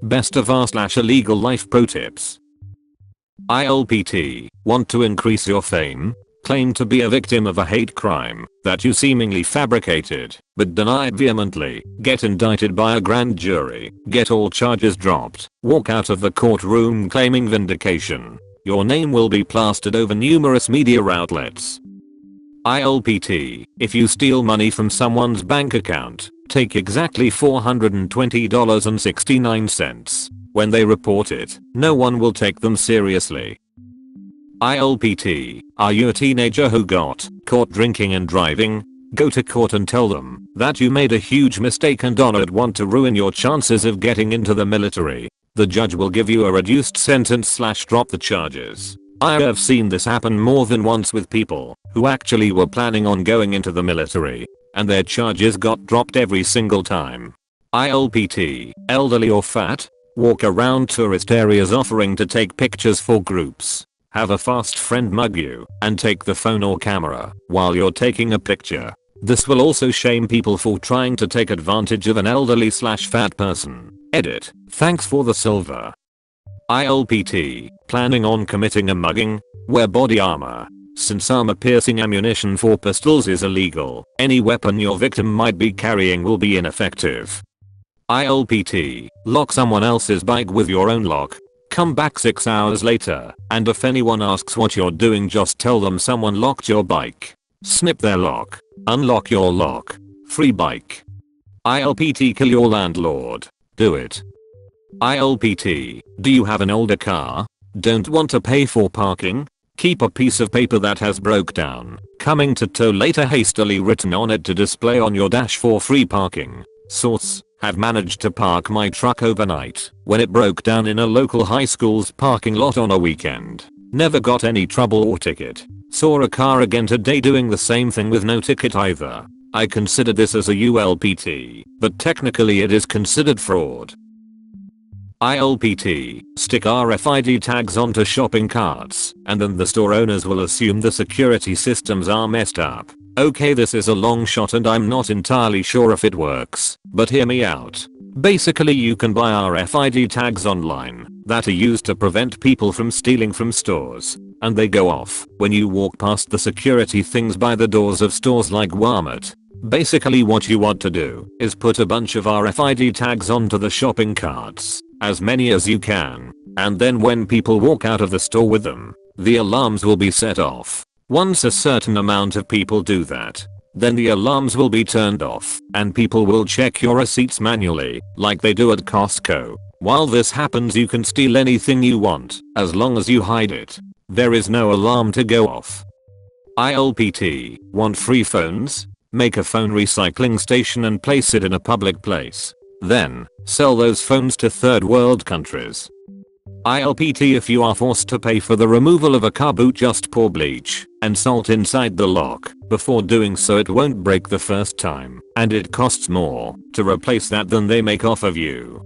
Best of r/illegal life pro tips. ILPT. Want to increase your fame? Claim to be a victim of a hate crime that you seemingly fabricated, but denied vehemently. Get indicted by a grand jury. Get all charges dropped. Walk out of the courtroom claiming vindication. Your name will be plastered over numerous media outlets. ILPT. If you steal money from someone's bank account, take exactly $420.69. When they report it, no one will take them seriously. ILPT. Are you a teenager who got caught drinking and driving? Go to court and tell them that you made a huge mistake and don't want to ruin your chances of getting into the military. The judge will give you a reduced sentence / drop the charges. I have seen this happen more than once with people who actually were planning on going into the military, and their charges got dropped every single time. ILPT. Elderly or fat? Walk around tourist areas offering to take pictures for groups. Have a fast friend mug you and take the phone or camera while you're taking a picture. This will also shame people for trying to take advantage of an elderly / fat person. Edit. Thanks for the silver. ILPT. Planning on committing a mugging? Wear body armor. Since armor-piercing ammunition for pistols is illegal, any weapon your victim might be carrying will be ineffective. ILPT. Lock someone else's bike with your own lock. Come back 6 hours later, and if anyone asks what you're doing, just tell them someone locked your bike. Snip their lock. Unlock your lock. Free bike. ILPT. Kill your landlord. Do it. ILPT. Do you have an older car? Don't want to pay for parking? Keep a piece of paper that has broke down, coming to tow later hastily written on it to display on your dash for free parking. Source. Have managed to park my truck overnight when it broke down in a local high school's parking lot on a weekend. Never got any trouble or ticket. Saw a car again today doing the same thing with no ticket either. I consider this as a ULPT, but technically it is considered fraud. ILPT. Stick RFID tags onto shopping carts, and then the store owners will assume the security systems are messed up. Okay, this is a long shot and I'm not entirely sure if it works, but hear me out. Basically you can buy RFID tags online that are used to prevent people from stealing from stores, and they go off when you walk past the security things by the doors of stores like Walmart. Basically what you want to do is put a bunch of RFID tags onto the shopping carts, as many as you can, and then when people walk out of the store with them, the alarms will be set off. Once a certain amount of people do that, then the alarms will be turned off and people will check your receipts manually like they do at Costco. While this happens you can steal anything you want as long as you hide it. There is no alarm to go off. ILPT. Want free phones? Make a phone recycling station and place it in a public place. Then, sell those phones to third world countries. ILPT. If you are forced to pay for the removal of a car boot, just pour bleach and salt inside the lock. Before doing so it won't break the first time, and it costs more to replace that than they make off of you.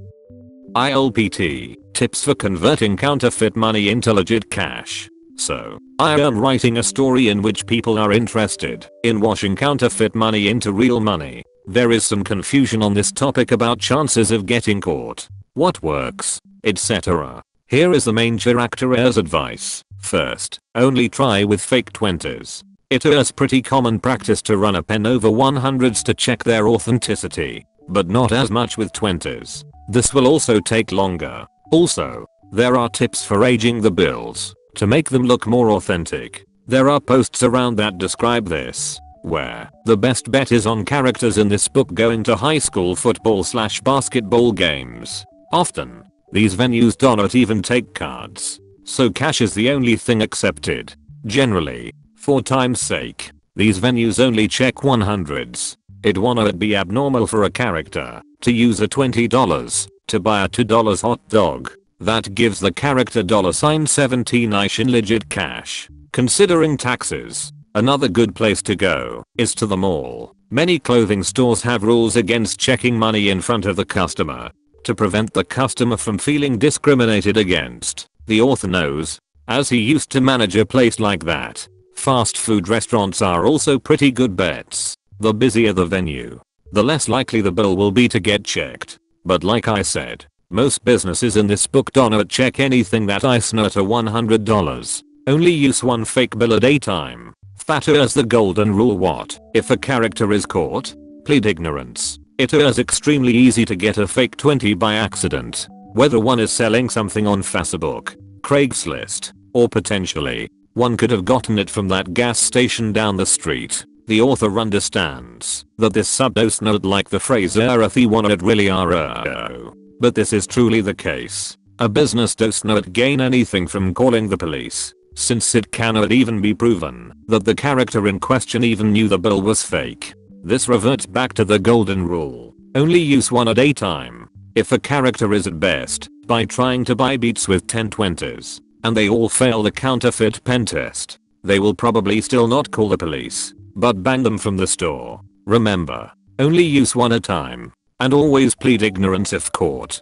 ILPT. Tips for converting counterfeit money into legit cash. So, I am writing a story in which people are interested in washing counterfeit money into real money. There is some confusion on this topic about chances of getting caught, what works, etc. Here is the main character's advice. First, only try with fake 20s. It is pretty common practice to run a pen over 100s to check their authenticity, but not as much with 20s. This will also take longer. Also, there are tips for aging the bills to make them look more authentic. There are posts around that describe this, where the best bet is on characters in this book going to high school football / basketball games. Often, these venues do not even take cards, so cash is the only thing accepted. Generally, for time's sake, these venues only check 100s. It would be abnormal for a character to use a $20 to buy a $2 hot dog. That gives the character $17 in legit cash. Considering taxes, another good place to go is to the mall. Many clothing stores have rules against checking money in front of the customer to prevent the customer from feeling discriminated against. The author knows, as he used to manage a place like that. Fast food restaurants are also pretty good bets. The busier the venue, the less likely the bill will be to get checked. But like I said, Most businesses in this book do not check anything that is not a $100. Only use one fake bill at a time. That is the golden rule. What if a character is caught? Plead ignorance. It is extremely easy to get a fake 20 by accident. Whether one is selling something on Facebook, Craigslist, or potentially, one could have gotten it from that gas station down the street. The author understands that this sub does not like the phrase RFID want it really are. But this is truly the case. A business does not gain anything from calling the police, since it cannot even be proven that the character in question even knew the bill was fake. This reverts back to the golden rule. Only use one at a time. If a character is at best by trying to buy beats with 10 20s, and they all fail the counterfeit pen test, they will probably still not call the police, but ban them from the store. Remember, only use one at a time, and always plead ignorance if caught.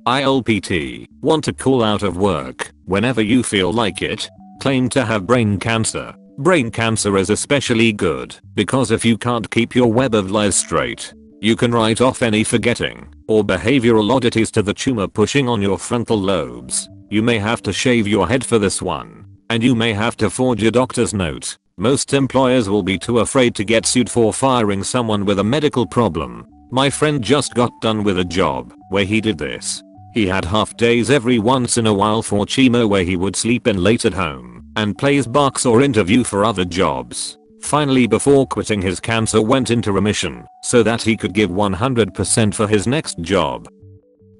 ILPT, want to call out of work whenever you feel like it? Claim to have brain cancer. Brain cancer is especially good because if you can't keep your web of lies straight, you can write off any forgetting or behavioral oddities to the tumor pushing on your frontal lobes. You may have to shave your head for this one, and you may have to forge a doctor's note. Most employers will be too afraid to get sued for firing someone with a medical problem. My friend just got done with a job where he did this. He had half days every once in a while for chemo where he would sleep in late at home and plays box or interview for other jobs. Finally, before quitting, his cancer went into remission so that he could give 100% for his next job.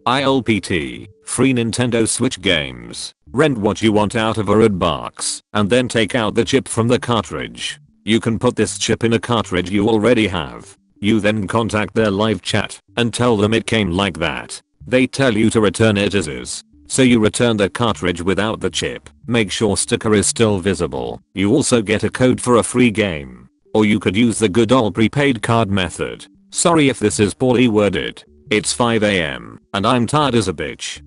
ILPT, free Nintendo Switch games. Rent what you want out of a red box and then take out the chip from the cartridge. You can put this chip in a cartridge you already have. You then contact their live chat and tell them it came like that. They tell you to return it as is. So you return the cartridge without the chip. Make sure sticker is still visible. You also get a code for a free game. Or you could use the good old prepaid card method. Sorry if this is poorly worded. It's 5 AM and I'm tired as a bitch.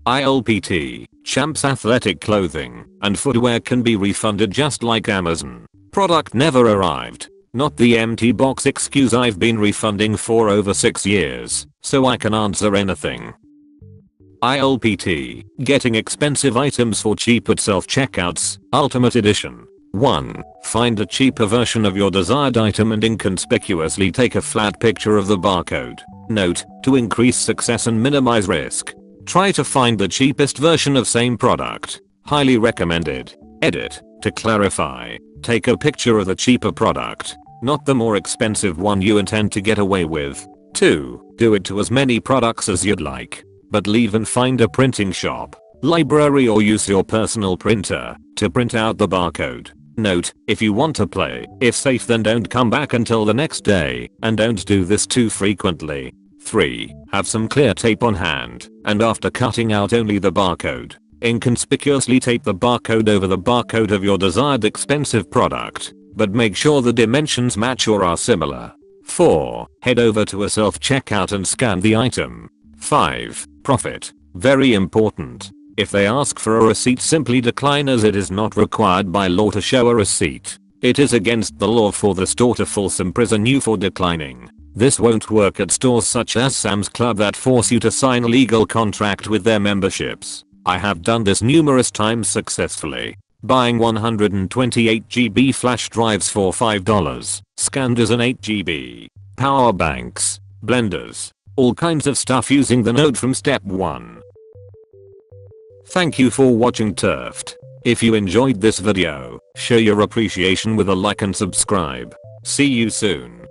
ILPT, Champs athletic clothing and footwear can be refunded just like Amazon. Product never arrived. Not the empty box excuse. I've been refunding for over 6 years, so I can answer anything. ILPT, getting expensive items for cheap at self-checkouts, Ultimate Edition. 1. Find a cheaper version of your desired item and inconspicuously take a flat picture of the barcode. Note, to increase success and minimize risk, try to find the cheapest version of same product. Highly recommended. Edit, to clarify, take a picture of the cheaper product, not the more expensive one you intend to get away with. 2. Do it to as many products as you'd like, but leave and find a printing shop, library or use your personal printer to print out the barcode. Note, if you want to play if safe, then don't come back until the next day and don't do this too frequently. 3. Have some clear tape on hand and after cutting out only the barcode, inconspicuously tape the barcode over the barcode of your desired expensive product, but make sure the dimensions match or are similar. 4. Head over to a self-checkout and scan the item. 5. Profit. Very important. If they ask for a receipt, simply decline as it is not required by law to show a receipt. It is against the law for the store to false imprison you for declining. This won't work at stores such as Sam's Club that force you to sign a legal contract with their memberships. I have done this numerous times successfully. Buying 128 GB flash drives for $5, scanned as an 8 GB, power banks, blenders, all kinds of stuff using the note from step 1. Thank you for watching Turfed. If you enjoyed this video, show your appreciation with a like and subscribe. See you soon.